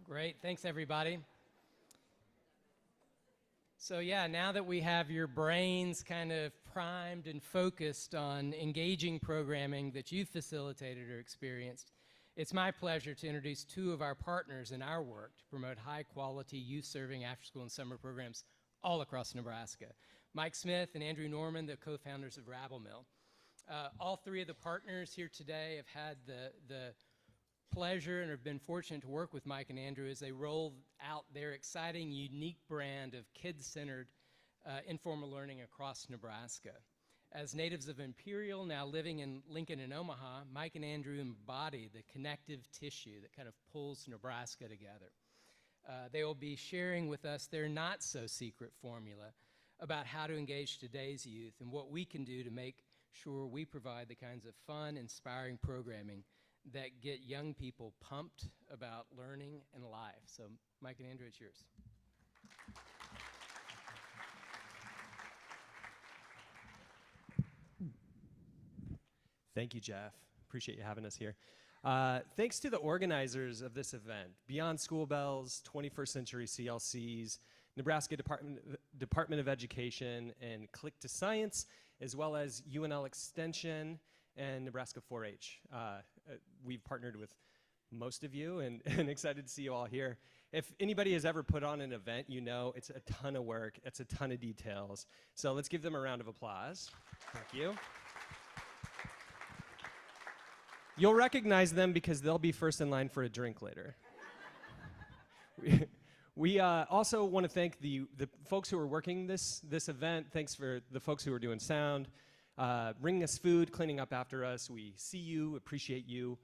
Great, thanks everybody. So yeah, now that we have your brains kind of primed and focused on engaging programming that you've facilitated or experienced, it's my pleasure to introduce two of our partners in our work to promote high-quality youth-serving after-school and summer programs all across Nebraska. Mike Smith and Andrew Norman, the co-founders of Rabble Mill. All three of the partners here today have had the pleasure and have been fortunate to work with Mike and Andrew as they roll out their exciting, unique brand of kids-centered informal learning across Nebraska. As natives of Imperial, now living in Lincoln and Omaha, Mike and Andrew embody the connective tissue that kind of pulls Nebraska together. They will be sharing with us their not-so-secret formula about how to engage today's youth and what we can do to make sure we provide the kinds of fun, inspiring programming that get young people pumped about learning and life. So, Mike and Andrew, it's yours. Thank you, Jeff. Appreciate you having us here. Thanks to the organizers of this event, Beyond School Bells, 21st Century CLCs, Nebraska Department of Education, and Click to Science, as well as UNL Extension and Nebraska 4-H. We've partnered with most of you and excited to see you all here. If anybody has ever put on an event, you know it's a ton of work, it's a ton of details. So let's give them a round of applause. Thank you. You'll recognize them because they'll be first in line for a drink later. We also want to thank the folks who are working this event. Thanks for the folks who are doing sound, bringing us food, cleaning up after us. We see you, appreciate you.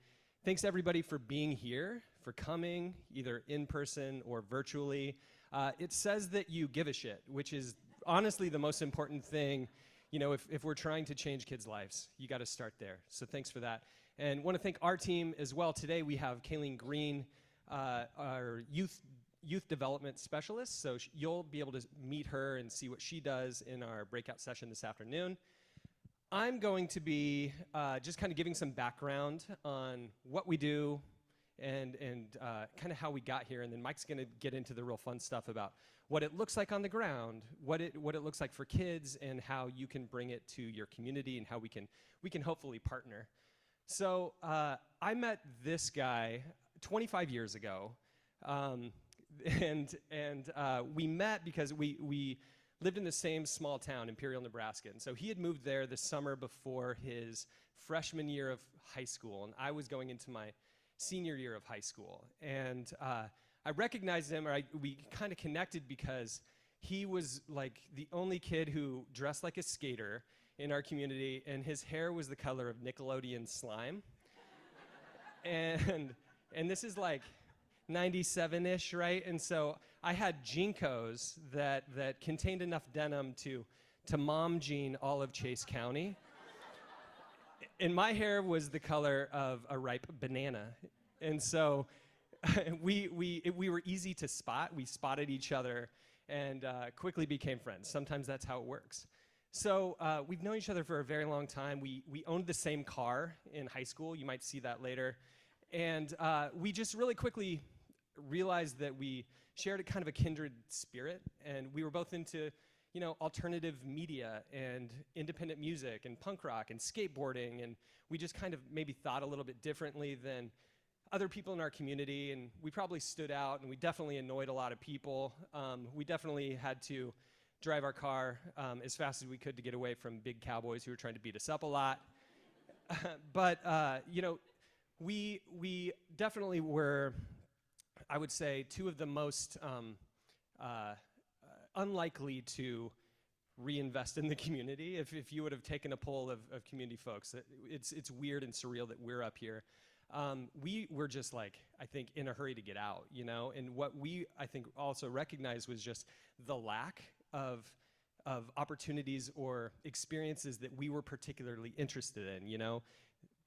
Thanks everybody for being here, for coming, either in person or virtually. It says that you give a shit, which is honestly the most important thing. You know, if we're trying to change kids' lives, you got to start there. So thanks for that. And want to thank our team as well. Today we have Kayleen Green, our youth development specialist. So you'll be able to meet her and see what she does in our breakout session this afternoon. I'm going to be just kind of giving some background on what we do and kind of how we got here. And then Mike's going to get into the real fun stuff about what it looks like on the ground, what it looks like for kids, and how you can bring it to your community and how we can hopefully partner. So I met this guy 25 years ago, and we met because we lived in the same small town, Imperial, Nebraska. And so he had moved there the summer before his freshman year of high school, and I was going into my senior year of high school. And I recognized him, or we kind of connected because he was like the only kid who dressed like a skater in our community, and his hair was the color of Nickelodeon slime. and this is like 97-ish, right? And so I had Jinkos that contained enough denim to mom jean all of Chase County. And my hair was the color of a ripe banana. And so we were easy to spot. We spotted each other and quickly became friends. Sometimes that's how it works. So we've known each other for a very long time. We owned the same car in high school. You might see that later. And we just really quickly realized that we shared a kind of a kindred spirit. And we were both into, you know, alternative media and independent music and punk rock and skateboarding. And we just kind of maybe thought a little bit differently than other people in our community. And we probably stood out, and we definitely annoyed a lot of people. We definitely had to drive our car as fast as we could to get away from big cowboys who were trying to beat us up a lot. But you know, we definitely were, I would say, two of the most unlikely to reinvest in the community. If you would have taken a poll of community folks, it's weird and surreal that we're up here. We were just like, I think, in a hurry to get out, you know? And what we, I think, also recognized was just the lack of opportunities or experiences that we were particularly interested in, you know?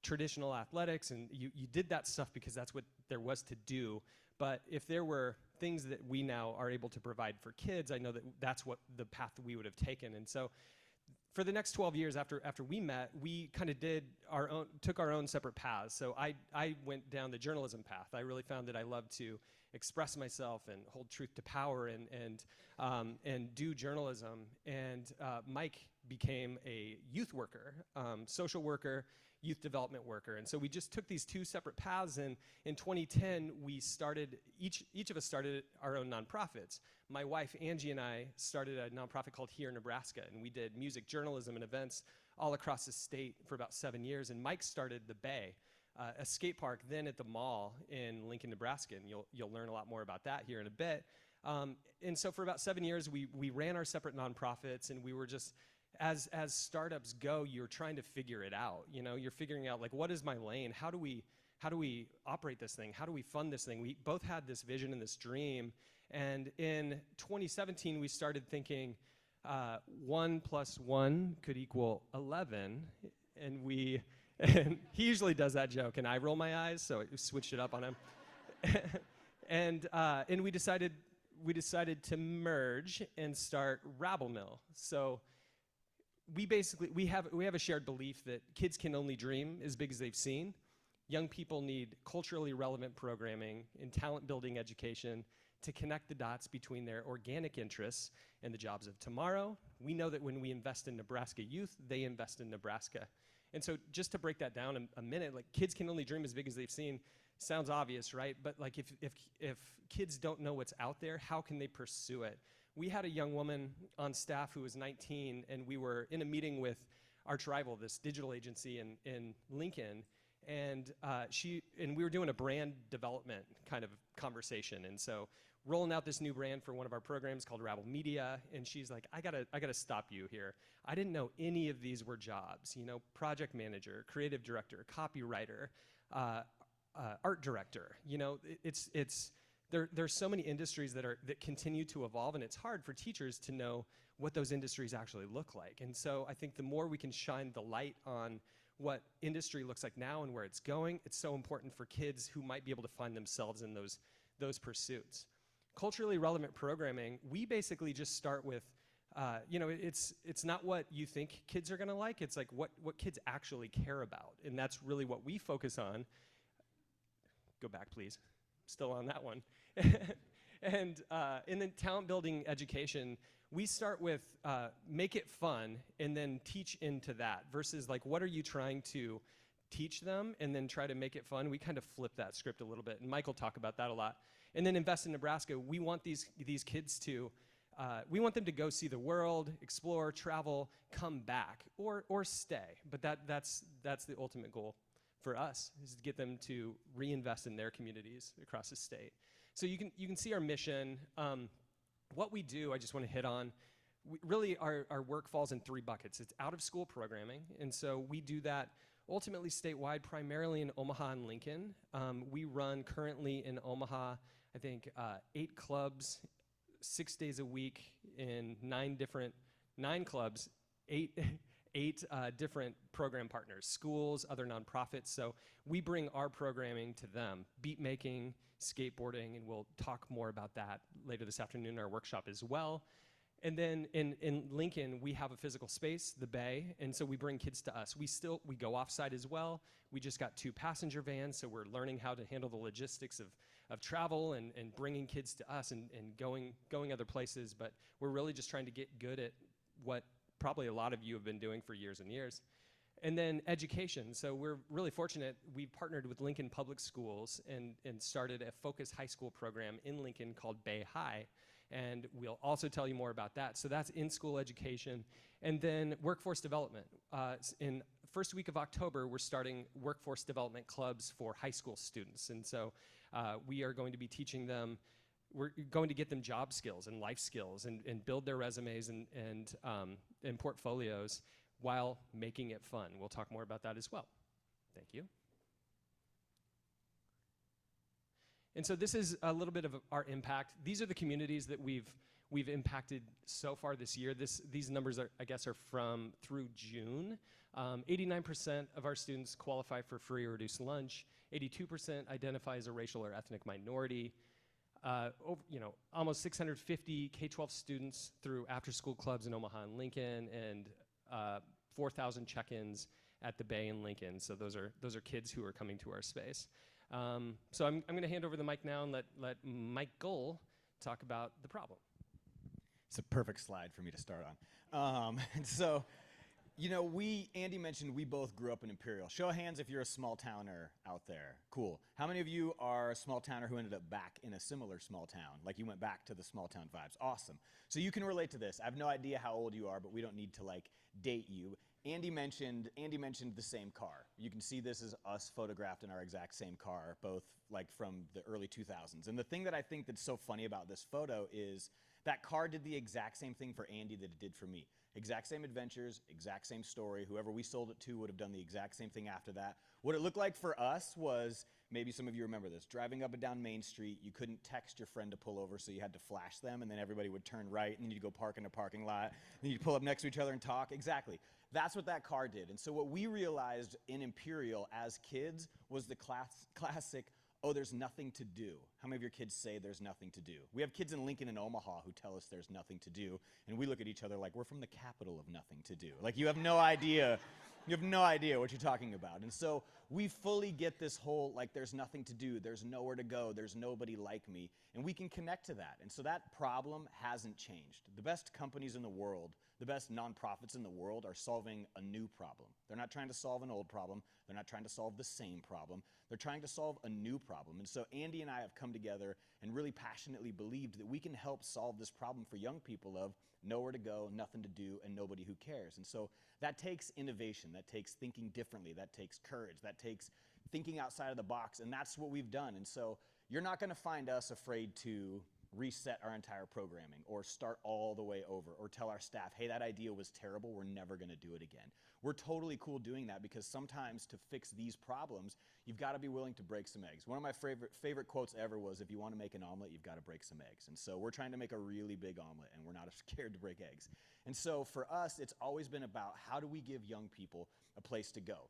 Traditional athletics, and you did that stuff because that's what there was to do. But if there were things that we now are able to provide for kids, I know that that's what the path that we would have taken. And so for the next 12 years after we met, we kind of took our own separate paths. So I went down the journalism path. I really found that I loved to express myself and hold truth to power and do journalism. And Mike became a youth worker, social worker, youth development worker. And so we just took these two separate paths, and in 2010, we started, each of us started our own nonprofits. My wife, Angie, and I started a nonprofit called Here, Nebraska, and we did music, journalism, and events all across the state for about 7 years. And Mike started the Bay, a skate park then at the mall in Lincoln, Nebraska, and you'll learn a lot more about that here in a bit. And so for about 7 years, we ran our separate nonprofits, and we were just, as startups go, you're trying to figure it out. You know, you're figuring out, like, what is my lane? How do we operate this thing? How do we fund this thing? We both had this vision and this dream. And in 2017, we started thinking 1 + 1 could equal 11. And and he usually does that joke, and I roll my eyes, so I switched it up on him. And we decided to merge and start Rabble Mill. So we have a shared belief that kids can only dream as big as they've seen. Young people need culturally relevant programming and talent building education to connect the dots between their organic interests and the jobs of tomorrow. We know that when we invest in Nebraska youth, they invest in Nebraska. And so just to break that down a minute, like, kids can only dream as big as they've seen, sounds obvious, right? But like, if kids don't know what's out there, how can they pursue it? We had a young woman on staff who was 19, and we were in a meeting with Arch Rival, this digital agency in Lincoln, and we were doing a brand development kind of conversation. And so rolling out this new brand for one of our programs called Rabble Media, and she's like, I gotta stop you here. I didn't know any of these were jobs. You know, project manager, creative director, copywriter, art director. You know, there's so many industries that continue to evolve, and it's hard for teachers to know what those industries actually look like. And so I think the more we can shine the light on what industry looks like now and where it's going, it's so important for kids who might be able to find themselves in those pursuits. Culturally relevant programming, we basically just start with, it's not what you think kids are gonna like, it's like what kids actually care about. And that's really what we focus on. Go back, please. Still on that one. And then talent building education, we start with make it fun and then teach into that versus like, what are you trying to teach them and then try to make it fun. We kind of flip that script a little bit, and Mike will talk about that a lot. And then invest in Nebraska. We want these kids to, we want them to go see the world, explore, travel, come back, or stay. But that's the ultimate goal for us, is to get them to reinvest in their communities across the state. So you can see our mission. What we do, I just want to hit on. Really, our work falls in 3 buckets. It's out-of-school programming, and so we do that ultimately statewide, primarily in Omaha and Lincoln. We run currently in Omaha, I think, 8 clubs, 6 days a week in 9 clubs, 8 different program partners, schools, other nonprofits. So we bring our programming to them, beat making, skateboarding, and we'll talk more about that later this afternoon in our workshop as well. And then in Lincoln, we have a physical space, the Bay, and so we bring kids to us. We go off-site as well. We just got 2 passenger vans, so we're learning how to handle the logistics of travel and bringing kids to us and going other places, but we're really just trying to get good at what probably a lot of you have been doing for years and years. And then education. So we're really fortunate. We partnered with Lincoln Public Schools and started a focused high school program in Lincoln called Bay High. And we'll also tell you more about that. So that's in-school education. And then workforce development. In first week of October, we're starting workforce development clubs for high school students. And so we are going to be teaching them, we're going to get them job skills and life skills and build their resumes and portfolios while making it fun. We'll talk more about that as well. Thank you. And so this is a little bit of our impact. These are the communities that we've impacted so far this year. These numbers are, I guess, are through June. 89% of our students qualify for free or reduced lunch. 82% identify as a racial or ethnic minority. Almost 650 K-12 students through after-school clubs in Omaha and Lincoln, and 4,000 check-ins at the Bay in Lincoln. So those are kids who are coming to our space. So I'm going to hand over the mic now and let Michael talk about the problem. It's a perfect slide for me to start on. And so, you know, Andy mentioned we both grew up in Imperial. Show of hands if you're a small towner out there. Cool. How many of you are a small towner who ended up back in a similar small town? Like you went back to the small town vibes. Awesome. So you can relate to this. I have no idea how old you are, but we don't need to like date you. Andy mentioned the same car. You can see this is us photographed in our exact same car, both like from the early 2000s. And the thing that I think that's so funny about this photo is that car did the exact same thing for Andy that it did for me. Exact same adventures, exact same story. Whoever we sold it to would have done the exact same thing after that. What it looked like for us was, maybe some of you remember this, driving up and down Main Street, you couldn't text your friend to pull over, so you had to flash them, and then everybody would turn right, and then you'd go park in a parking lot, and you'd pull up next to each other and talk. Exactly. That's what that car did. And so what we realized in Imperial as kids was the classic, oh, there's nothing to do. How many of your kids say there's nothing to do? We have kids in Lincoln and Omaha who tell us there's nothing to do, and we look at each other like we're from the capital of nothing to do. Like you have no idea. You have no idea what you're talking about. And so we fully get this whole, like, there's nothing to do, there's nowhere to go, there's nobody like me, and we can connect to that. And so that problem hasn't changed. The best companies in the world, the best nonprofits in the world are solving a new problem. They're not trying to solve an old problem. They're not trying to solve the same problem. They're trying to solve a new problem. And so Andy and I have come together and really passionately believed that we can help solve this problem for young people of nowhere to go, nothing to do, and nobody who cares. And so that takes innovation. That takes thinking differently. That takes courage. That takes thinking outside of the box. And that's what we've done. And so you're not going to find us afraid to reset our entire programming or start all the way over or tell our staff, hey, that idea was terrible, we're never going to do it again. We're totally cool doing that because sometimes to fix these problems, you've got to be willing to break some eggs. One of my favorite quotes ever was, if you want to make an omelet, you've got to break some eggs. And so we're trying to make a really big omelet, and we're not scared to break eggs. And so for us, it's always been about how do we give young people a place to go.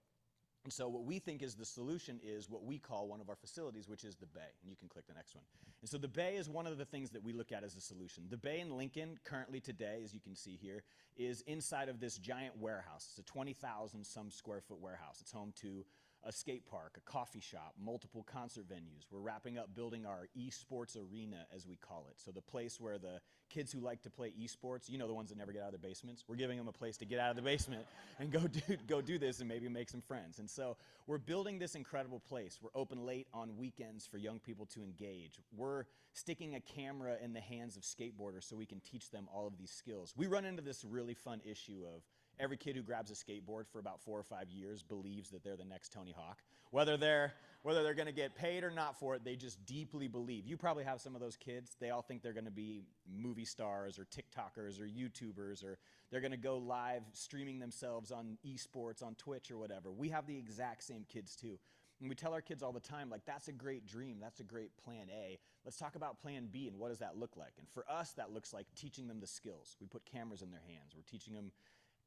And so what we think is the solution is what we call one of our facilities, which is the Bay. And you can click the next one. And so the Bay is one of the things that we look at as a solution. The Bay in Lincoln, currently today, as you can see here, is inside of this giant warehouse. It's a 20,000 some square foot warehouse. It's home to a skate park, a coffee shop, multiple concert venues. We're wrapping up building our esports arena, as we call it. So the place where the kids who like to play esports, you know, the ones that never get out of their basements, we're giving them a place to get out of the basement and go do this and maybe make some friends. And so we're building this incredible place. We're open late on weekends for young people to engage. We're sticking a camera in the hands of skateboarders so we can teach them all of these skills. We run into this really fun issue of every kid who grabs a skateboard for about 4 or 5 years believes that they're the next Tony Hawk. Whether they're going to get paid or not for it, they just deeply believe. You probably have some of those kids. They all think they're going to be movie stars or TikTokers or YouTubers, or they're going to go live streaming themselves on esports, on Twitch or whatever. We have the exact same kids too. And we tell our kids all the time, like, that's a great dream, that's a great plan A. Let's talk about plan B and what does that look like? And for us, that looks like teaching them the skills. We put cameras in their hands. We're teaching them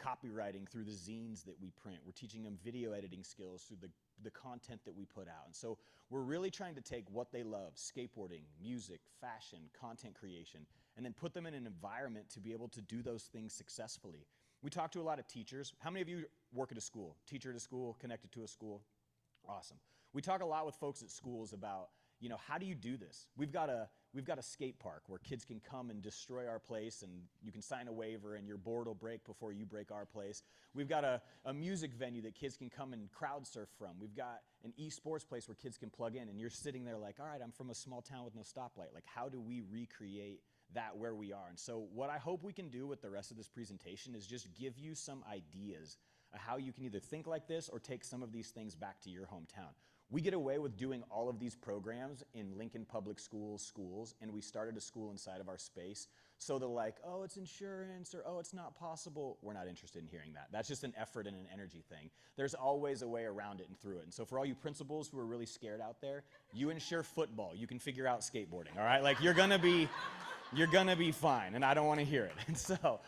copywriting through the zines that we print. We're teaching them video editing skills through the content that we put out. And so we're really trying to take what they love, skateboarding, music, fashion, content creation, and then put them in an environment to be able to do those things successfully. We talk to a lot of teachers. How many of you work at a school? Teacher at a school, connected to a school? Awesome. We talk a lot with folks at schools about, you know, how do you do this? We've got a skate park where kids can come and destroy our place, and you can sign a waiver and your board will break before you break our place. We've got a music venue that kids can come and crowd surf from. We've got an esports place where kids can plug in, and you're sitting there like, all right, I'm from a small town with no stoplight. Like, how do we recreate that where we are? And so what I hope we can do with the rest of this presentation is just give you some ideas of how you can either think like this or take some of these things back to your hometown. We get away with doing all of these programs in Lincoln Public schools, and we started a school inside of our space. So they're like, oh, it's insurance, or oh, it's not possible. We're not interested in hearing that. That's just an effort and an energy thing. There's always a way around it and through it. And so for all you principals who are really scared out there, you insure football. You can figure out skateboarding, all right? Like, you're gonna be fine, and I don't want to hear it. And so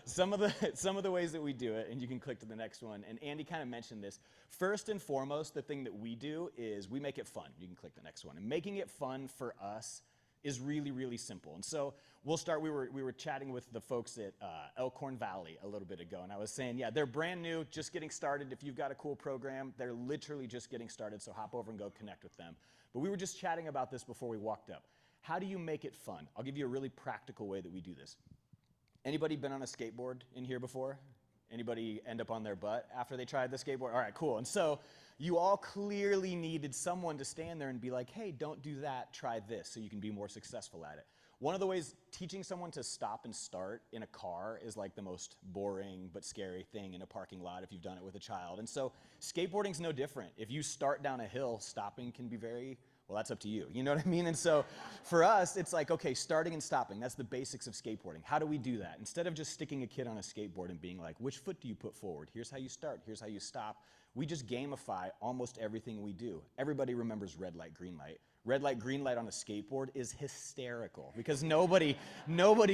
some of the ways that we do it, and you can click to the next one, and Andy kind of mentioned this. First and foremost, the thing that we do is we make it fun. You can click the next one. And making it fun for us is really, really simple. And so we'll start, we were chatting with the folks at Elkhorn Valley a little bit ago, and I was saying, yeah, they're brand new, just getting started. If you've got a cool program, they're literally just getting started, so hop over and go connect with them. But we were just chatting about this before we walked up. How do you make it fun? I'll give you a really practical way that we do this. Anybody been on a skateboard in here before? Anybody end up on their butt after they tried the skateboard? All right, cool. And so you all clearly needed someone to stand there and be like, hey, don't do that, try this, so you can be more successful at it. One of the ways teaching someone to stop and start in a car is like the most boring but scary thing in a parking lot if you've done it with a child. And so skateboarding's no different. If you start down a hill, stopping can be very, well, that's up to you. You know what I mean? And so for us, it's like, okay, starting and stopping, that's the basics of skateboarding. How do we do that? Instead of just sticking a kid on a skateboard and being like, which foot do you put forward? Here's how you start, here's how you stop. We just gamify almost everything we do. Everybody remembers red light, green light. Red light, green light on a skateboard is hysterical because nobody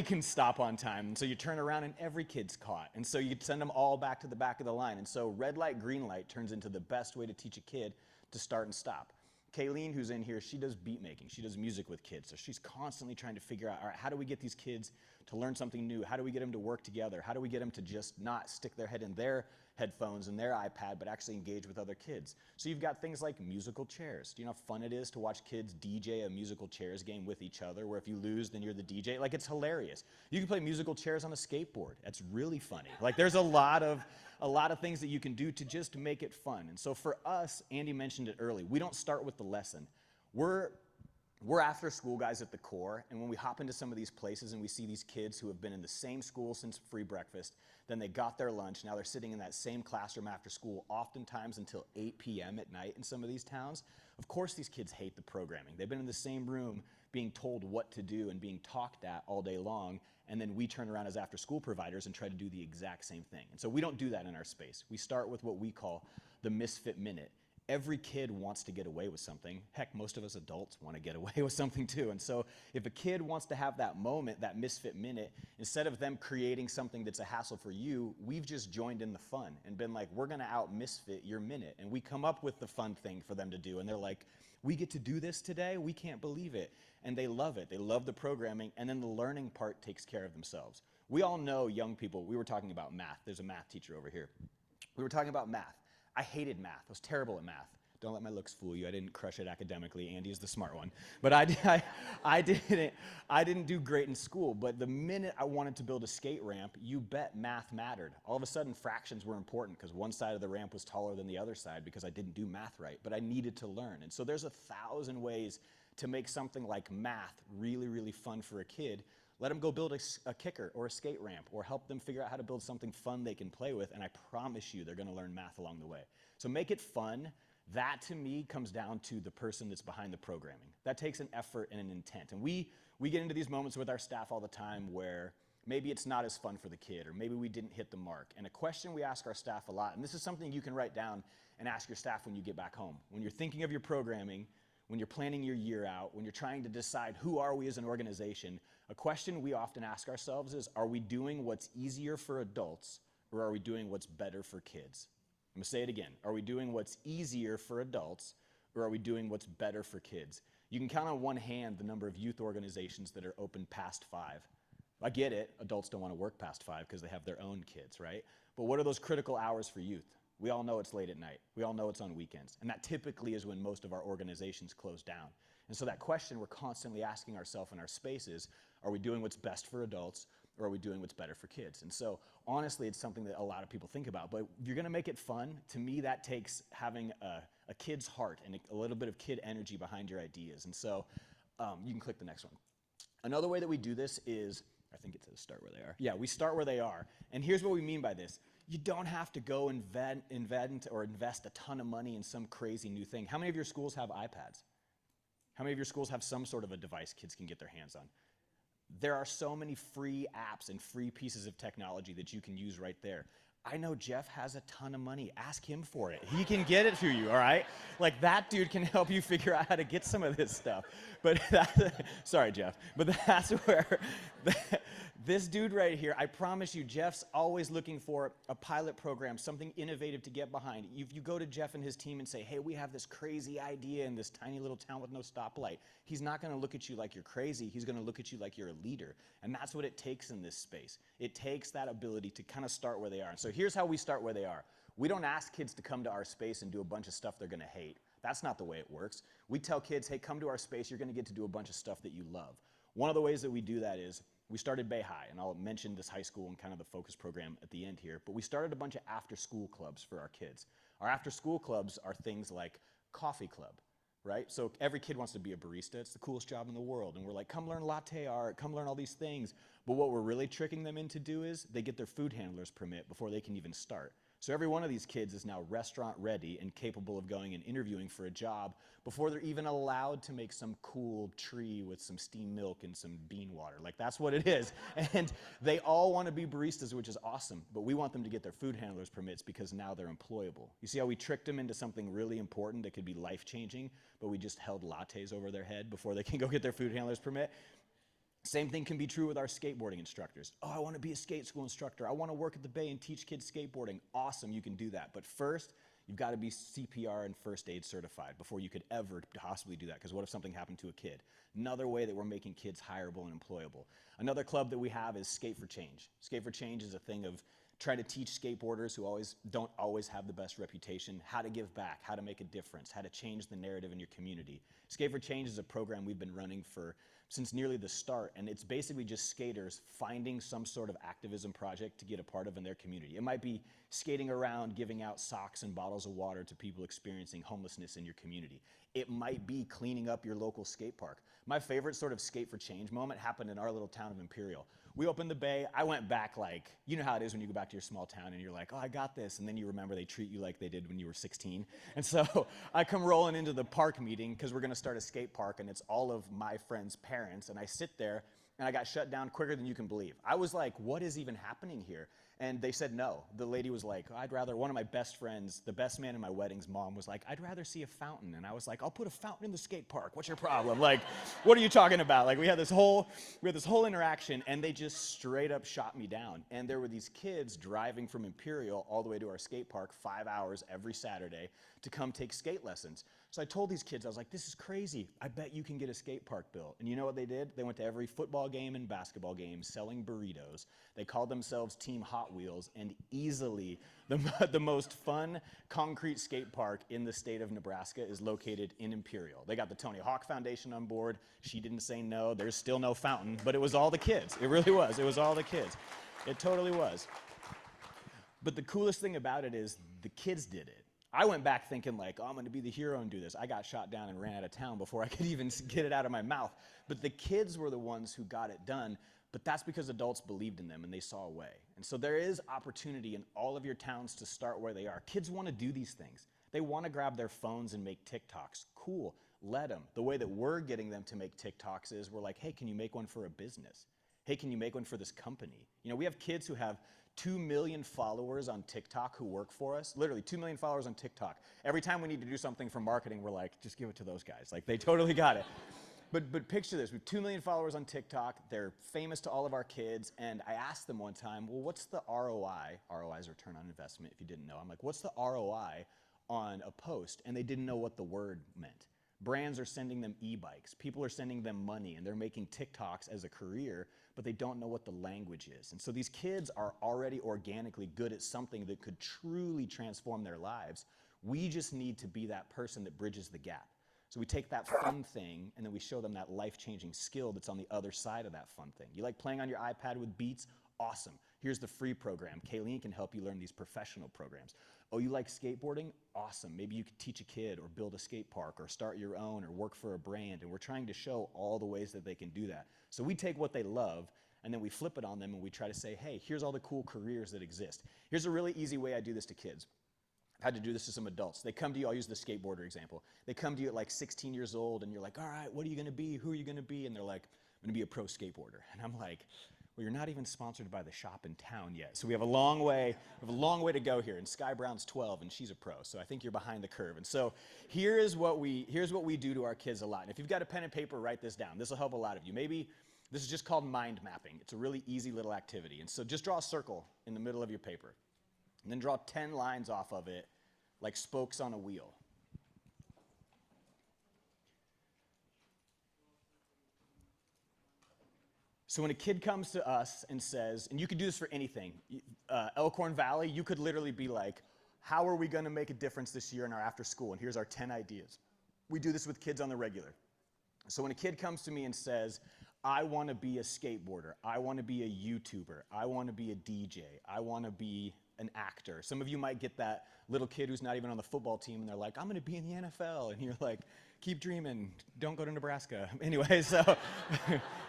can stop on time. And so you turn around and every kid's caught. And so you send them all back to the back of the line. And so red light, green light turns into the best way to teach a kid to start and stop. Kayleen, who's in here, she does beat making. She does music with kids. So she's constantly trying to figure out, all right, how do we get these kids to learn something new? How do we get them to work together? How do we get them to just not stick their head in their headphones and their iPad, but actually engage with other kids? So you've got things like musical chairs. Do you know how fun it is to watch kids DJ a musical chairs game with each other, where if you lose, then you're the DJ? Like, it's hilarious. You can play musical chairs on a skateboard. That's really funny. Like, there's a lot of things that you can do to just make it fun. And so for us, Andy mentioned it early, we don't start with the lesson. We're after school guys at the core, and when we hop into some of these places and we see these kids who have been in the same school since free breakfast, then they got their lunch, now they're sitting in that same classroom after school, oftentimes until 8 p.m. at night in some of these towns. Of course these kids hate the programming. They've been in the same room being told what to do and being talked at all day long, and then we turn around as after school providers and try to do the exact same thing. And so we don't do that in our space. We start with what we call the Misfit Minute. Every kid wants to get away with something. Heck, most of us adults want to get away with something too. And so if a kid wants to have that moment, that misfit minute, instead of them creating something that's a hassle for you, we've just joined in the fun and been like, we're going to out misfit your minute. And we come up with the fun thing for them to do. And they're like, we get to do this today? We can't believe it. And they love it. They love the programming. And then the learning part takes care of themselves. We all know young people. We were talking about math. There's a math teacher over here. We were talking about math. I hated math. I was terrible at math. Don't let my looks fool you. I didn't crush it academically. Andy is the smart one. But I didn't do great in school. But the minute I wanted to build a skate ramp, you bet math mattered. All of a sudden, fractions were important because one side of the ramp was taller than the other side because I didn't do math right. But I needed to learn. And so there's 1,000 ways to make something like math really, really fun for a kid. Let them go build a kicker or a skate ramp, or help them figure out how to build something fun they can play with, and I promise you they're going to learn math along the way. So make it fun. That, to me, comes down to the person that's behind the programming. That takes an effort and an intent. And we get into these moments with our staff all the time where maybe it's not as fun for the kid, or maybe we didn't hit the mark. And a question we ask our staff a lot, and this is something you can write down and ask your staff when you get back home. When you're thinking of your programming, when you're planning your year out, when you're trying to decide who are we as an organization, a question we often ask ourselves is, are we doing what's easier for adults, or are we doing what's better for kids? I'm gonna say it again. Are we doing what's easier for adults, or are we doing what's better for kids? You can count on one hand the number of youth organizations that are open past 5. I get it, adults don't want to work past 5 because they have their own kids, right? But what are those critical hours for youth? We all know it's late at night. We all know it's on weekends. And that typically is when most of our organizations close down. And so that question we're constantly asking ourselves in our spaces, are we doing what's best for adults, or are we doing what's better for kids? And so honestly, it's something that a lot of people think about. But if you're gonna make it fun, to me that takes having a kid's heart and a little bit of kid energy behind your ideas. And so you can click the next one. Another way that we do this is, I think it says start where they are. Yeah, we start where they are. And here's what we mean by this. You don't have to go invent or invest a ton of money in some crazy new thing. How many of your schools have iPads? How many of your schools have some sort of a device kids can get their hands on? There are so many free apps and free pieces of technology that you can use right there. I know Jeff has a ton of money. Ask him for it. He can get it for you, all right? Like, that dude can help you figure out how to get some of this stuff. But sorry, Jeff. But This dude right here, I promise you, Jeff's always looking for a pilot program, something innovative to get behind. If you go to Jeff and his team and say, hey, we have this crazy idea in this tiny little town with no stoplight, he's not going to look at you like you're crazy. He's going to look at you like you're a leader. And that's what it takes in this space. It takes that ability to kind of start where they are. And so here's how we start where they are. We don't ask kids to come to our space and do a bunch of stuff they're going to hate. That's not the way it works. We tell kids, hey, come to our space. You're going to get to do a bunch of stuff that you love. One of the ways that we do that is we started Bay High, and I'll mention this high school and kind of the focus program at the end here, but we started a bunch of after-school clubs for our kids. Our after-school clubs are things like coffee club, right? So every kid wants to be a barista. It's the coolest job in the world. And we're like, come learn latte art, come learn all these things. But what we're really tricking them into do is they get their food handler's permit before they can even start. So every one of these kids is now restaurant ready and capable of going and interviewing for a job before they're even allowed to make some cool tree with some steamed milk and some bean water. Like, that's what it is. And they all want to be baristas, which is awesome, but we want them to get their food handler's permits because now they're employable. You see how we tricked them into something really important that could be life-changing, but we just held lattes over their head before they can go get their food handler's permit? Same thing can be true with our skateboarding instructors. Oh, I want to be a skate school instructor. I want to work at the Bay and teach kids skateboarding. Awesome, you can do that. But first, you've got to be CPR and first aid certified before you could ever possibly do that, because what if something happened to a kid? Another way that we're making kids hireable and employable. Another club that we have is Skate for Change. Skate for Change is a thing of try to teach skateboarders who don't always have the best reputation how to give back, how to make a difference, how to change the narrative in your community. Skate for Change is a program we've been running since nearly the start, and it's basically just skaters finding some sort of activism project to get a part of in their community. It might be skating around, giving out socks and bottles of water to people experiencing homelessness in your community. It might be cleaning up your local skate park. My favorite sort of Skate for Change moment happened in our little town of Imperial. We opened the Bay. I went back like, you know how it is when you go back to your small town and you're like, oh, I got this. And then you remember they treat you like they did when you were 16. And so I come rolling into the park meeting because we're going to start a skate park, and it's all of my friends' parents. And I sit there, and I got shut down quicker than you can believe. I was like, what is even happening here? And they said no. The lady was like, one of my best friends, the best man in my wedding's mom was like, I'd rather see a fountain. And I was like, I'll put a fountain in the skate park. What's your problem? Like, what are you talking about? Like, we had this whole interaction, and they just straight up shot me down. And there were these kids driving from Imperial all the way to our skate park 5 hours every Saturday to come take skate lessons. So I told these kids, I was like, this is crazy. I bet you can get a skate park built. And you know what they did? They went to every football game and basketball game selling burritos. They called themselves Team Hot Wheels, and easily the most fun concrete skate park in the state of Nebraska is located in Imperial. They got the Tony Hawk Foundation on board. She didn't say no. There's still no fountain, but it was all the kids. It really was. It was all the kids. It totally was. But the coolest thing about it is the kids did it. I went back thinking like, oh, I'm going to be the hero and do this. I got shot down and ran out of town before I could even get it out of my mouth. But the kids were the ones who got it done. But that's because adults believed in them and they saw a way. And so there is opportunity in all of your towns to start where they are. Kids want to do these things. They want to grab their phones and make TikToks. Cool, let them. The way that we're getting them to make TikToks is we're like, hey, can you make one for a business? Hey, can you make one for this company? You know, we have kids who have 2 million followers on TikTok who work for us. Literally 2 million followers on TikTok. Every time we need to do something for marketing, we're like, just give it to those guys. Like, they totally got it. But picture this, we have 2 million followers on TikTok. They're famous to all of our kids. And I asked them one time, well, what's the ROI? ROI is return on investment, if you didn't know. I'm like, what's the ROI on a post? And they didn't know what the word meant. Brands are sending them e-bikes. People are sending them money, and they're making TikToks as a career, but they don't know what the language is. And so these kids are already organically good at something that could truly transform their lives. We just need to be that person that bridges the gap. So we take that fun thing, and then we show them that life-changing skill that's on the other side of that fun thing. You like playing on your iPad with Beats? Awesome. Here's the free program. Kayleen can help you learn these professional programs. Oh, you like skateboarding? Awesome. Maybe you could teach a kid or build a skate park or start your own or work for a brand. And we're trying to show all the ways that they can do that. So we take what they love, and then we flip it on them, and we try to say, hey, here's all the cool careers that exist. Here's a really easy way I do this to kids. I've had to do this to some adults. They come to you, I'll use the skateboarder example. They come to you at like 16 years old, and you're like, all right, what are you going to be? Who are you going to be? And they're like, I'm going to be a pro skateboarder. And I'm like, well, you're not even sponsored by the shop in town yet. So we have a long way to go here. And Sky Brown's 12, and she's a pro. So I think you're behind the curve. And so here's what we do to our kids a lot. And if you've got a pen and paper, write this down. This will help a lot of you. Maybe This is just called mind mapping. It's a really easy little activity. And so just draw a circle in the middle of your paper, and then draw 10 lines off of it like spokes on a wheel. So when a kid comes to us and says, and you could do this for anything, Elkhorn Valley, you could literally be like, how are we going to make a difference this year in our after school? And here's our 10 ideas. We do this with kids on the regular. So when a kid comes to me and says, I want to be a skateboarder, I want to be a YouTuber, I want to be a DJ, I want to be an actor. Some of you might get that little kid who's not even on the football team and they're like, I'm going to be in the NFL. And you're like, keep dreaming, don't go to Nebraska. Anyway, so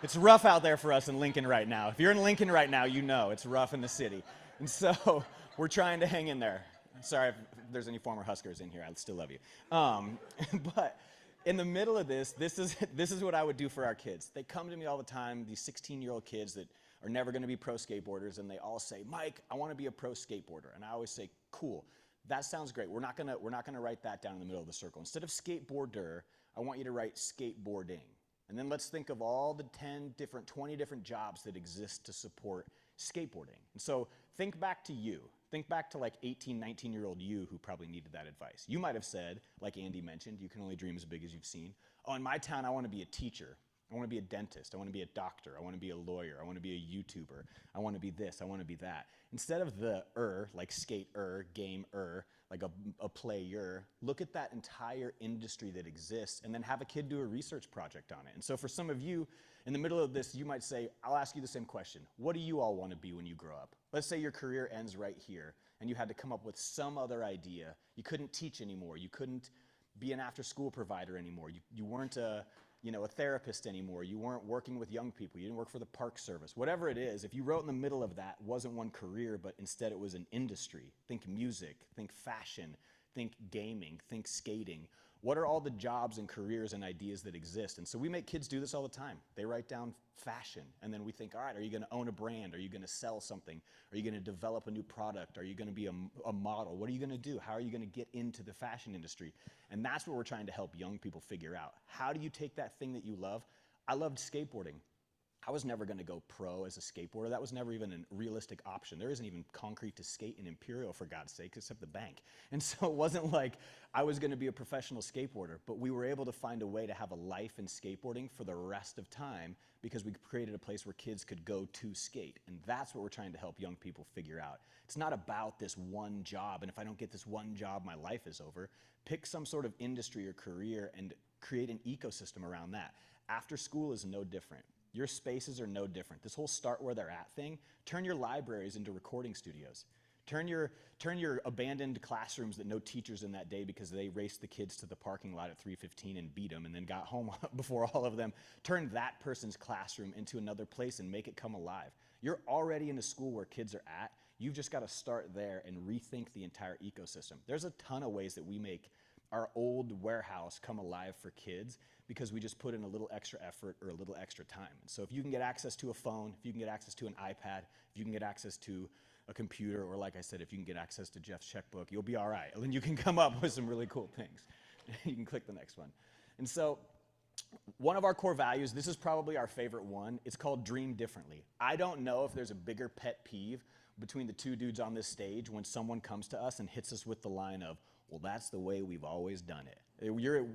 it's rough out there for us in Lincoln right now. If you're in Lincoln right now, you know it's rough in the city. And so we're trying to hang in there. Sorry if there's any former Huskers in here, I still love you. But in the middle of this is what I would do for our kids. They come to me all the time, these 16-year-old kids that are never going to be pro skateboarders, and they all say, Mike, I want to be a pro skateboarder. And I always say, cool, that sounds great. We're not gonna write that down in the middle of the circle. Instead of skateboarder, I want you to write skateboarding. And then let's think of all the 20 different jobs that exist to support skateboarding. And so think back to you. Think back to like 18, 19-year-old you who probably needed that advice. You might have said, like Andy mentioned, you can only dream as big as you've seen. Oh, in my town, I want to be a teacher. I want to be a dentist. I want to be a doctor. I want to be a lawyer. I want to be a YouTuber. I want to be this. I want to be that. Instead of the like skate game like a player, look at that entire industry that exists and then have a kid do a research project on it. And so for some of you, in the middle of this, you might say, I'll ask you the same question. What do you all want to be when you grow up? Let's say your career ends right here and you had to come up with some other idea. You couldn't teach anymore. You couldn't be an after-school provider anymore. You weren't a therapist anymore. You weren't working with young people. You didn't work for the Park Service. Whatever it is, if you wrote in the middle of that wasn't one career, but instead it was an industry. Think music, think fashion, think gaming, think skating. What are all the jobs and careers and ideas that exist? And so we make kids do this all the time. They write down fashion, and then we think, all right, are you going to own a brand? Are you going to sell something? Are you going to develop a new product? Are you going to be a model? What are you going to do? How are you going to get into the fashion industry? And that's what we're trying to help young people figure out. How do you take that thing that you love? I loved skateboarding. I was never going to go pro as a skateboarder. That was never even a realistic option. There isn't even concrete to skate in Imperial, for God's sake, except the bank. And so it wasn't like I was going to be a professional skateboarder, but we were able to find a way to have a life in skateboarding for the rest of time because we created a place where kids could go to skate. And that's what we're trying to help young people figure out. It's not about this one job, and if I don't get this one job, my life is over. Pick some sort of industry or career and create an ecosystem around that. After school is no different. Your spaces are no different. This whole start where they're at thing, turn your libraries into recording studios. Turn your abandoned classrooms that no teachers in that day because they raced the kids to the parking lot at 3:15 and beat them and then got home before all of them. Turn that person's classroom into another place and make it come alive. You're already in a school where kids are at. You've just got to start there and rethink the entire ecosystem. There's a ton of ways that we make our old warehouse come alive for kids because we just put in a little extra effort or a little extra time. And so if you can get access to a phone, if you can get access to an iPad, if you can get access to a computer, or like I said, if you can get access to Jeff's checkbook, you'll be all right. And then you can come up with some really cool things. You can click the next one. And so one of our core values, this is probably our favorite one, it's called Dream Differently. I don't know if there's a bigger pet peeve between the two dudes on this stage when someone comes to us and hits us with the line of, well, that's the way we've always done it.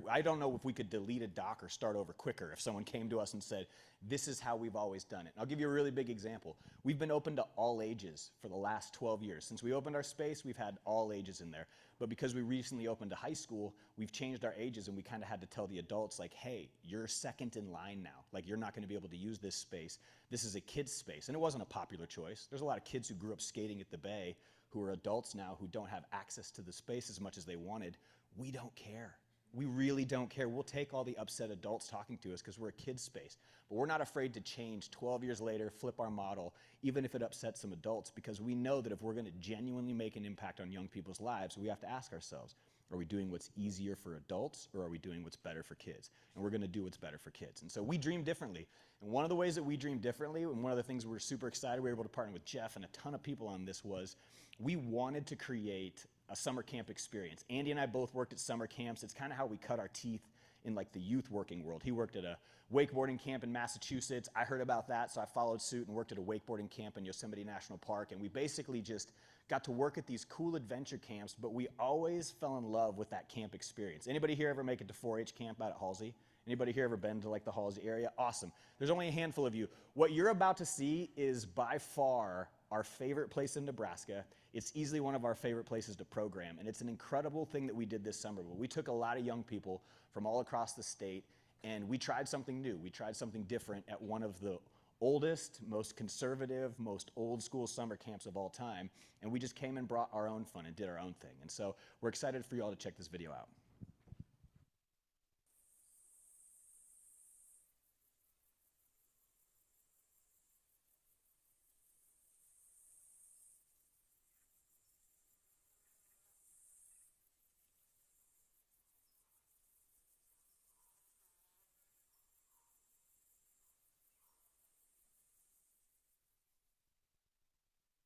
I don't know if we could delete a doc or start over quicker if someone came to us and said, this is how we've always done it. And I'll give you a really big example. We've been open to all ages for the last 12 years. Since we opened our space, we've had all ages in there. But because we recently opened a high school, we've changed our ages and we kind of had to tell the adults, like, hey, you're second in line now. Like, you're not going to be able to use this space. This is a kid's space. And it wasn't a popular choice. There's a lot of kids who grew up skating at the Bay who are adults now who don't have access to the space as much as they wanted. We don't care. We really don't care. We'll take all the upset adults talking to us because we're a kid's space. But we're not afraid to change 12 years later, flip our model, even if it upsets some adults, because we know that if we're going to genuinely make an impact on young people's lives, we have to ask ourselves, are we doing what's easier for adults or are we doing what's better for kids? And we're going to do what's better for kids. And so we dream differently. And one of the ways that we dream differently, and one of the things we're super excited we were able to partner with Jeff and a ton of people on this was we wanted to create a summer camp experience. Andy and I both worked at summer camps. It's kind of how we cut our teeth in like the youth working world. He worked at a wakeboarding camp in Massachusetts. I heard about that, so I followed suit and worked at a wakeboarding camp in Yosemite National Park, and we basically just got to work at these cool adventure camps, but we always fell in love with that camp experience. Anybody here ever make it to 4-H camp out at Halsey? Anybody here ever been to like the Halsey area? Awesome. There's only a handful of you. What you're about to see is by far our favorite place in Nebraska. It's easily one of our favorite places to program, and it's an incredible thing that we did this summer. We took a lot of young people from all across the state, and we tried something new. We tried something different at one of the oldest, most conservative, most old school summer camps of all time, and we just came and brought our own fun and did our own thing. And so we're excited for you all to check this video out.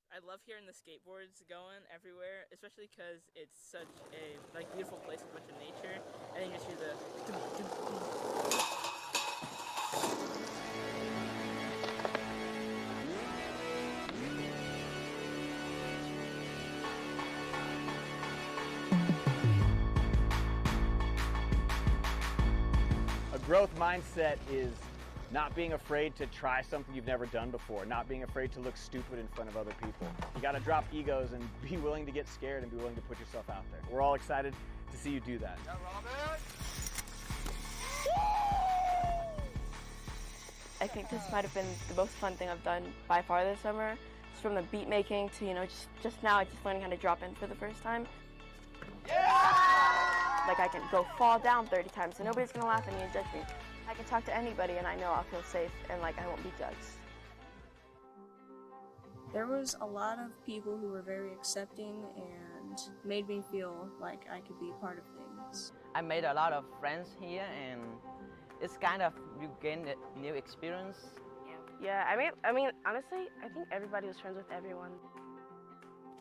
I love hearing the skateboards going everywhere, especially because it's such a beautiful place with a bunch of nature, and then you just hear the dum, dum, dum. A growth mindset is not being afraid to try something you've never done before, not being afraid to look stupid in front of other people. You gotta drop egos and be willing to get scared and be willing to put yourself out there. We're all excited to see you do that. I think this might have been the most fun thing I've done by far this summer. Just from the beat making to, just now just learning how to drop in for the first time. Like I can go fall down 30 times and nobody's gonna laugh at me and judge me. I can talk to anybody and I know I'll feel safe and like I won't be judged. There was a lot of people who were very accepting and made me feel like I could be part of things. I made a lot of friends here, and it's kind of, you gain a new experience. Yeah, I mean, honestly, I think everybody was friends with everyone.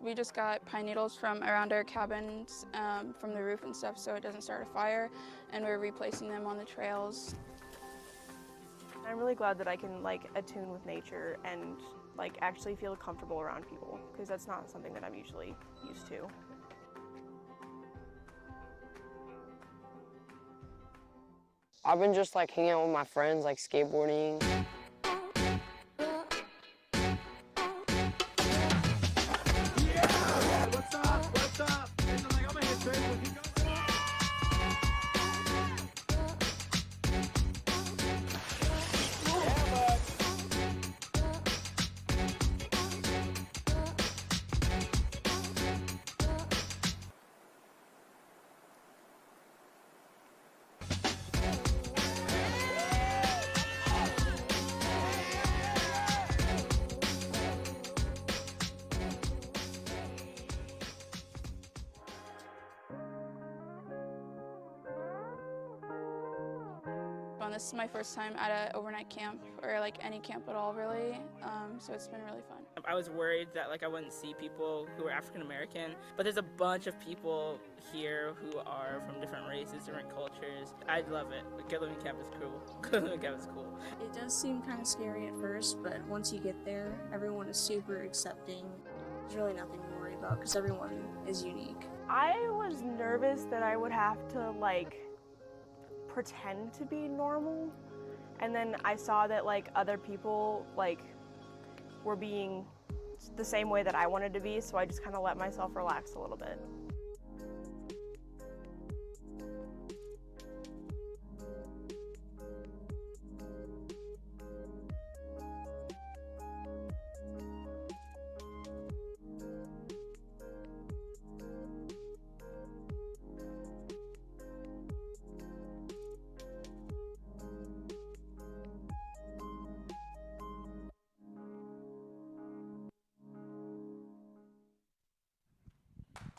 We just got pine needles from around our cabins, from the roof and stuff, so it doesn't start a fire, and we're replacing them on the trails. I'm really glad that I can attune with nature and actually feel comfortable around people, because that's not something that I'm usually used to. I've been just hanging out with my friends, skateboarding. This is my first time at an overnight camp, or any camp at all really, so it's been really fun. I was worried that I wouldn't see people who were African American, but there's a bunch of people here who are from different races, different cultures. I love it. Good Living Camp is cool. Good Living Camp is cool. It does seem kind of scary at first, but once you get there, everyone is super accepting. There's really nothing to worry about because everyone is unique. I was nervous that I would have to pretend to be normal, and then I saw that other people were being the same way that I wanted to be, so I just kind of let myself relax a little bit.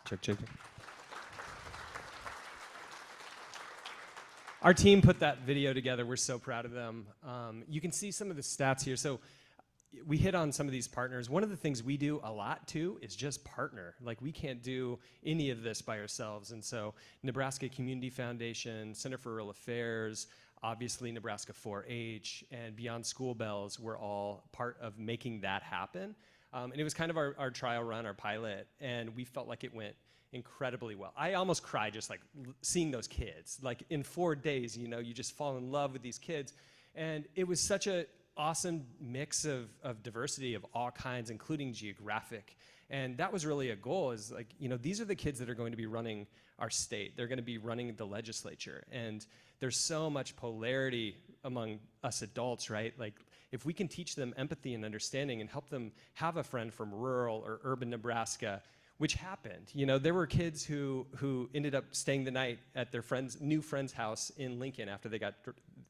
Check, check. Our team put that video together. We're so proud of them. You can see some of the stats here. So we hit on some of these partners. One of the things we do a lot too is just partner. Like, we can't do any of this by ourselves. And so Nebraska Community Foundation, Center for Rural Affairs, obviously Nebraska 4-H, and Beyond School Bells were all part of making that happen. And it was kind of our trial run, our pilot, and we felt like it went incredibly well. I almost cried just like seeing those kids. Like, in 4 days, you know, you just fall in love with these kids. And it was such a awesome mix of diversity of all kinds, including geographic. And that was really a goal, is like, you know, these are the kids that are going to be running our state. They're going to be running the legislature. And there's so much polarity among us adults, right? Like, if we can teach them empathy and understanding and help them have a friend from rural or urban Nebraska, which happened. You know, there were kids who ended up staying the night at their new friend's house in Lincoln after they got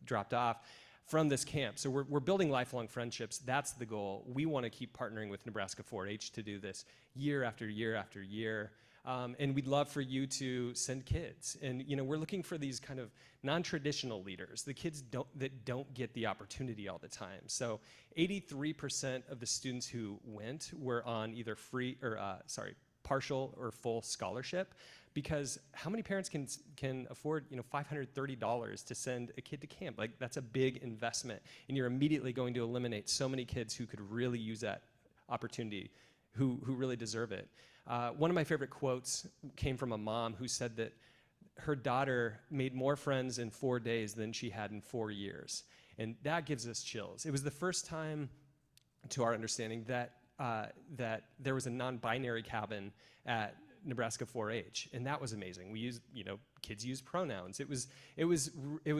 dropped off from this camp. So we're building lifelong friendships. That's the goal. We want to keep partnering with Nebraska 4-H to do this year after year after year. And we'd love for you to send kids. And, you know, we're looking for these kind of non-traditional leaders, the kids that don't get the opportunity all the time. So 83% of the students who went were on either partial or full scholarship, because how many parents can afford, you know, $530 to send a kid to camp? Like, that's a big investment, and you're immediately going to eliminate so many kids who could really use that opportunity, who really deserve it. One of my favorite quotes came from a mom who said that her daughter made more friends in 4 days than she had in 4 years, and that gives us chills. It was the first time, to our understanding, that there was a non-binary cabin at Nebraska 4-H, and that was amazing. We used, you know, kids use pronouns. It was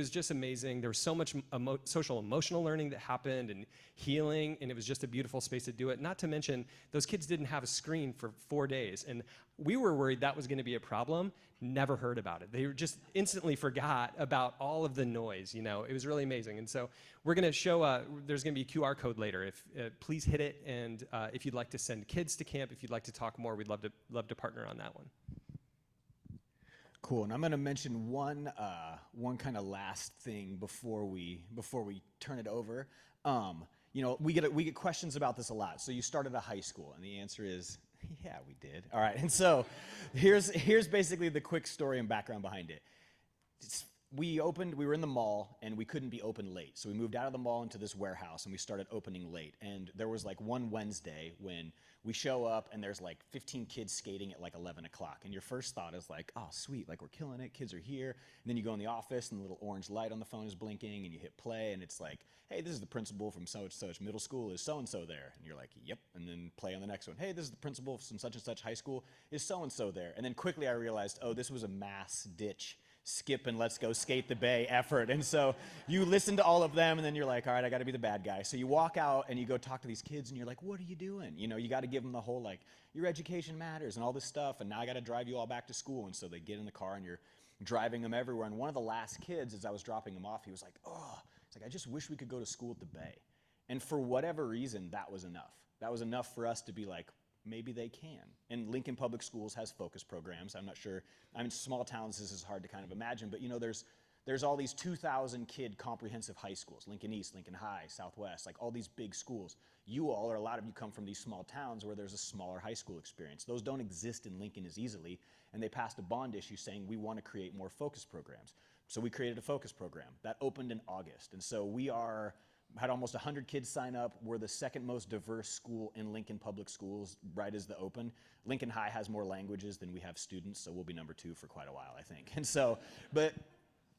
just amazing. There was so much social emotional learning that happened, and healing, and it was just a beautiful space to do it. Not to mention, those kids didn't have a screen for 4 days, and we were worried that was going to be a problem. Never heard about it. They just instantly forgot about all of the noise. You know, it was really amazing. And so we're going to show. There's going to be a QR code later. If please hit it, and if you'd like to send kids to camp, if you'd like to talk more, we'd love to partner on that one. Cool, and I'm going to mention one kind of last thing before we turn it over. You know, we get questions about this a lot. So you started a high school, and the answer is, yeah, we did. All right, and so here's basically the quick story and background behind it. We were in the mall, and we couldn't be open late. So we moved out of the mall into this warehouse, and we started opening late. And there was like one Wednesday when we show up, and there's like 15 kids skating at like 11 o'clock. And your first thought is like, oh, sweet, like we're killing it, kids are here. And then you go in the office, and the little orange light on the phone is blinking, and you hit play, and it's like, hey, this is the principal from such middle school, is so-and-so there? And you're like, yep, and then play on the next one. Hey, this is the principal from such and such high school, is so-and-so there? And then quickly I realized, oh, this was a mass ditch skip and let's go skate the bay effort. And so you listen to all of them, and then you're like, all right, I got to be the bad guy. So you walk out and you go talk to these kids, and you're like, what are you doing? You know, you got to give them the whole, like, your education matters and all this stuff, and now I got to drive you all back to school. And so they get in the car, and you're driving them everywhere. And one of the last kids, as I was dropping him off, he was like, oh, it's like, I just wish we could go to school at the bay. And for whatever reason, that was enough. That was enough for us to be like, maybe they can. And Lincoln Public Schools has focus programs. I'm not sure, I mean, small towns, this is hard to kind of imagine, but you know, there's all these 2,000 kid comprehensive high schools, Lincoln East, Lincoln High, Southwest, like all these big schools. You all, or a lot of you, come from these small towns where there's a smaller high school experience. Those don't exist in Lincoln as easily, and they passed a bond issue saying we want to create more focus programs. So we created a focus program that opened in August, and so we had almost 100 kids sign up. We're the second most diverse school in Lincoln Public Schools, right as the open. Lincoln High has more languages than we have students, so we'll be number 2 for quite a while, I think. And so, but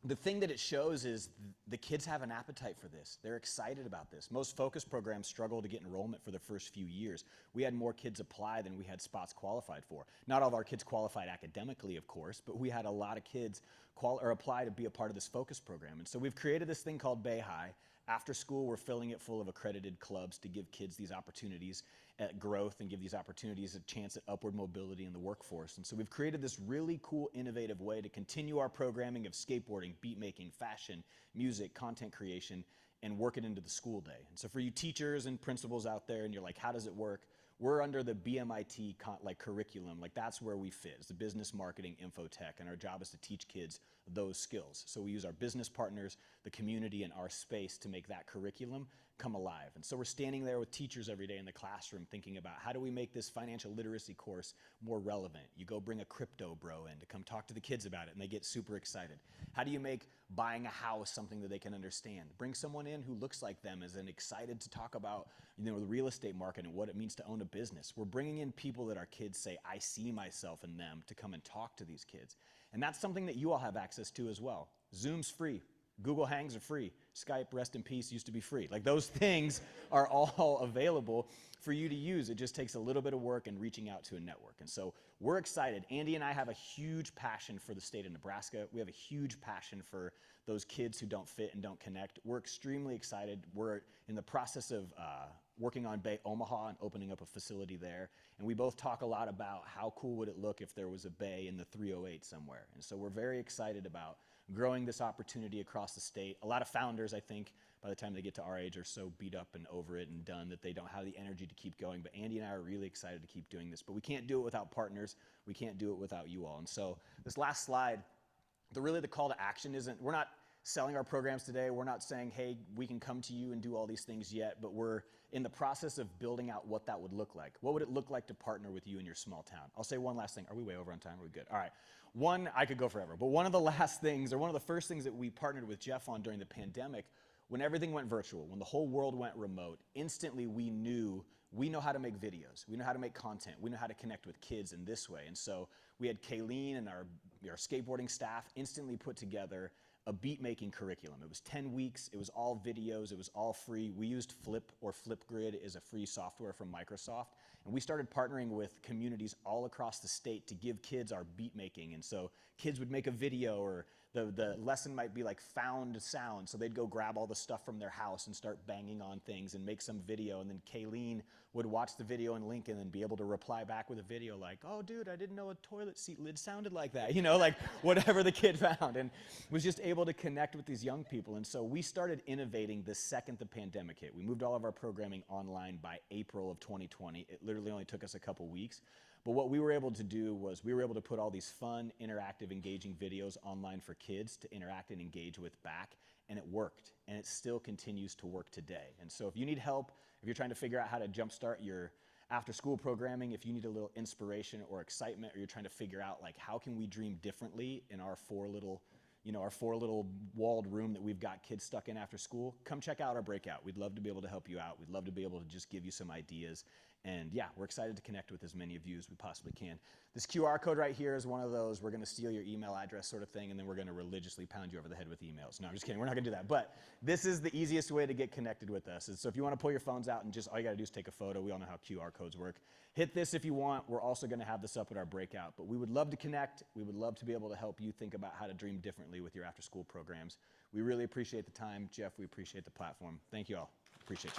the thing that it shows is the kids have an appetite for this. They're excited about this. Most focus programs struggle to get enrollment for the first few years. We had more kids apply than we had spots qualified for. Not all of our kids qualified academically, of course, but we had a lot of kids apply to be a part of this focus program. And so we've created this thing called Bay High. After school, we're filling it full of accredited clubs to give kids these opportunities at growth and give these opportunities a chance at upward mobility in the workforce. And so we've created this really cool, innovative way to continue our programming of skateboarding, beat making, fashion, music, content creation, and work it into the school day. And so for you teachers and principals out there, and you're like, how does it work? We're under the BMIT curriculum. Like, that's where we fit. It's the business, marketing, info tech, and our job is to teach kids those skills. So we use our business partners, the community, and our space to make that curriculum come alive. And so we're standing there with teachers every day in the classroom thinking about how do we make this financial literacy course more relevant? You go bring a crypto bro in to come talk to the kids about it and they get super excited. How do you make buying a house something that they can understand? Bring someone in who looks like them and excited to talk about, the real estate market and what it means to own a business. We're bringing in people that our kids say, I see myself in them, to come and talk to these kids. And that's something that you all have access to as well. Zoom's free. Google Hangs are free. Skype, rest in peace, used to be free. Like, those things are all available for you to use. It just takes a little bit of work and reaching out to a network. And so we're excited. Andy and I have a huge passion for the state of Nebraska. We have a huge passion for those kids who don't fit and don't connect. We're extremely excited. We're in the process of working on Bay Omaha and opening up a facility there. And we both talk a lot about how cool would it look if there was a bay in the 308 somewhere. And so we're very excited about growing this opportunity across the state. A lot of founders, I think, by the time they get to our age, are so beat up and over it and done that they don't have the energy to keep going. But Andy and I are really excited to keep doing this. But we can't do it without partners. We can't do it without you all. And so this last slide, the call to action isn't, we're not selling our programs today. We're not saying, hey, we can come to you and do all these things yet, but we're in the process of building out what that would look like. What would it look like to partner with you in your small town? I'll say one last thing. Are we way over on time? Are we good? All right. I could go forever, but one of the last things, or one of the first things that we partnered with Jeff on during the pandemic, when everything went virtual, when the whole world went remote, instantly we know how to make videos. We know how to make content. We know how to connect with kids in this way. And so we had Kayleen and our skateboarding staff instantly put together a beat-making curriculum. It was 10 weeks. It was all videos. It was all free. We used Flipgrid is a free software from Microsoft. And we started partnering with communities all across the state to give kids our beat-making. And so kids would make a video, or the lesson might be like found sound. So they'd go grab all the stuff from their house and start banging on things and make some video. And then Kayleen would watch the video and link and then be able to reply back with a video like, oh, dude, I didn't know a toilet seat lid sounded like that. Like whatever the kid found. And was just able to connect with these young people. And so we started innovating the second the pandemic hit. We moved all of our programming online by April of 2020. It literally only took us a couple weeks. But what we were able to do was we were able to put all these fun, interactive, engaging videos online for kids to interact and engage with back, and it worked, and it still continues to work today. And so if you need help, if you're trying to figure out how to jumpstart your after-school programming, if you need a little inspiration or excitement, or you're trying to figure out like how can we dream differently in our four little walled room that we've got kids stuck in after school, come check out our breakout. We'd love to be able to help you out. We'd love to be able to just give you some ideas. And yeah, we're excited to connect with as many of you as we possibly can. This QR code right here is one of those, we're going to steal your email address sort of thing, and then we're going to religiously pound you over the head with emails. No, I'm just kidding. We're not going to do that. But this is the easiest way to get connected with us. And so if you want to pull your phones out and just all you got to do is take a photo. We all know how QR codes work. Hit this if you want. We're also going to have this up at our breakout. But we would love to connect. We would love to be able to help you think about how to dream differently with your after-school programs. We really appreciate the time. Jeff, we appreciate the platform. Thank you all. Appreciate you.